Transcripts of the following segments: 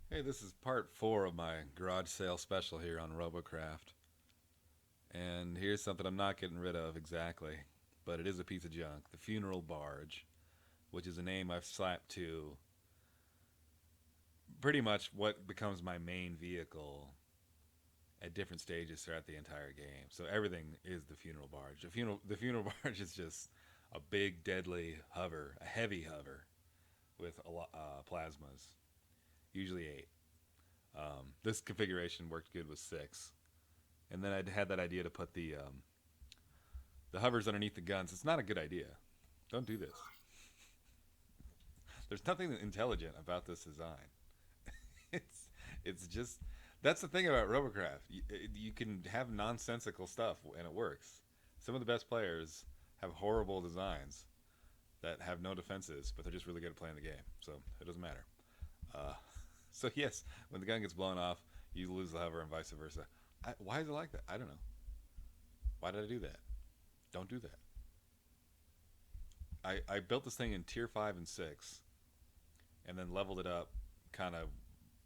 Hey, this is part 4 of my garage sale special here on Robocraft. And here's something I'm not getting rid of exactly, but it is a piece of junk. The Funeral Barge, which is a name I've slapped to pretty much what becomes my main vehicle at different stages throughout the entire game. So everything is the Funeral Barge. The funeral Barge is just a big, deadly hover, a heavy hover with a lot plasmas, usually 8. This configuration worked good with 6. And then I'd had that idea to put the hovers underneath the guns. It's not a good idea. Don't do this. There's nothing intelligent about this design. It's it's just that's the thing about Robocraft. You can have nonsensical stuff and it works. Some of the best players have horrible designs that have no defenses, but they're just really good at playing the game. So it doesn't matter. Uh, so yes, when the gun gets blown off, you lose the hover and vice versa. Why is it like that? I don't know. Why did I do that? Don't do that. I built this thing in tier 5 and 6 and then leveled it up kind of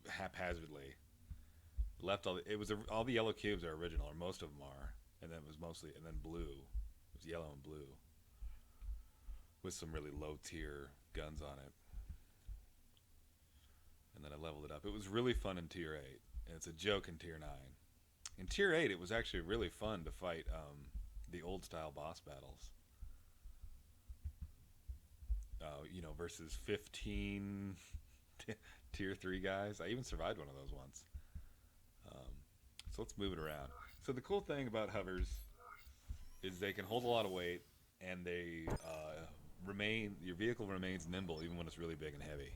haphazardly. Left all the yellow cubes are original, or most of them are, and then it was mostly and then blue. It was yellow and blue with some really low tier guns on it. And then I leveled it up. It was really fun in tier 8, and it's a joke in tier 9. In tier 8, it was actually really fun to fight the old style boss battles. Versus 15 tier 3 guys. I even survived one of those once. Um, so let's move it around. So the cool thing about hovers is they can hold a lot of weight, and they your vehicle remains nimble even when it's really big and heavy.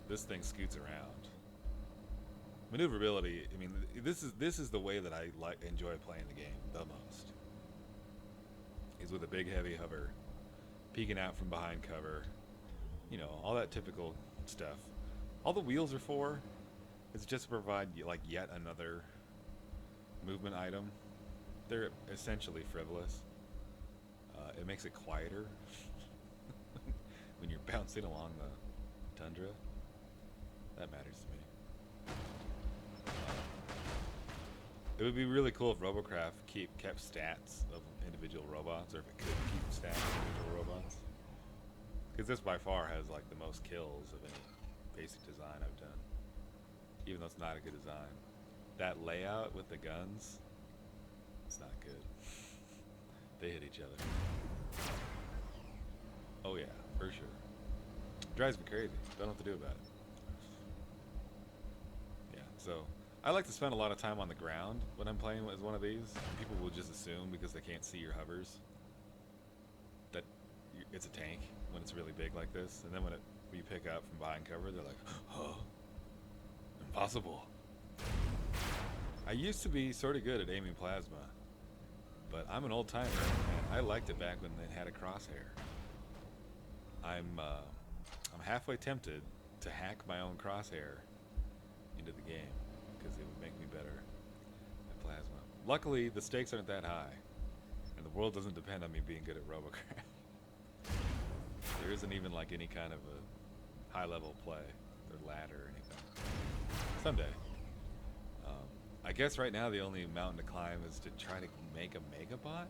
This thing scoots around. Maneuverability. I mean, this is the way that I enjoy playing the game the most. Is with a big heavy hover, peeking out from behind cover. All that typical stuff. All the wheels are for is just to provide like yet another movement item. They're essentially frivolous. It makes it quieter when you're bouncing along the tundra. That matters to me. It would be really cool if Robocraft kept stats of individual robots, or if it could keep stats of individual robots. Because this by far has like the most kills of any basic design I've done. Even though it's not a good design. That layout with the guns, it's not good. They hit each other. Oh yeah, for sure. Drives me crazy. Don't know what to do about it. Yeah, so I like to spend a lot of time on the ground when I'm playing as one of these. People will just assume because they can't see your hovers that it's a tank when it's really big like this, and then when you pick up from behind cover, they're like, "Oh, impossible." I used to be sort of good at aiming plasma, but I'm an old timer, and I liked it back when they had a crosshair. I'm halfway tempted to hack my own crosshair into the game because it would make me better at plasma. Luckily, the stakes aren't that high, and the world doesn't depend on me being good at Robocraft. There isn't even like any kind of a high level play or ladder or anything. Someday. I guess right now the only mountain to climb is to try to make a Megabot,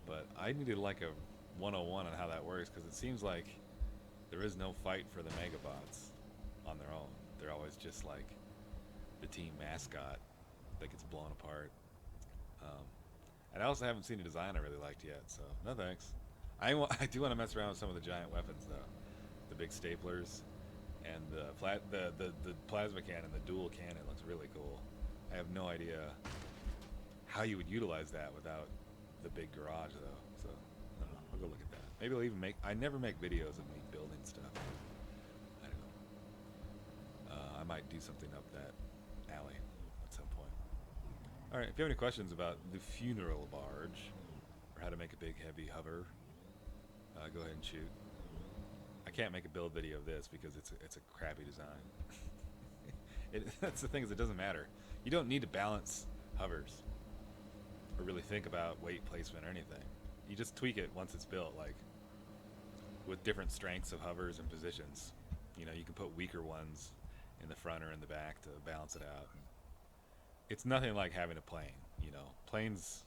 but I needed like a 101 on how that works because it seems like there is no fight for the Megabots on their own. They're always just like the team mascot that gets blown apart. Um, and I also haven't seen a design I really liked yet, so no thanks. I do want to mess around with some of the giant weapons though, the big staplers and the plasma cannon, the dual cannon looks really cool. I have no idea how you would utilize that without the big garage though. So I don't know. I'll go look at that. Maybe I'll even make. I never make videos of me building stuff. I don't know. I might do something up that alley at some point. All right. If you have any questions about the funeral barge or how to make a big heavy hover, go ahead and shoot. I can't make a build video of this because it's a crappy design. That's the thing is it doesn't matter. You don't need to balance hovers or really think about weight placement or anything. You just tweak it once it's built, like with different strengths of hovers and positions. You know, you can put weaker ones in the front or in the back to balance it out. It's nothing like having a plane. You know, planes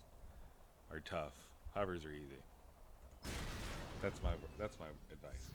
are tough. Hovers are easy. That's my advice.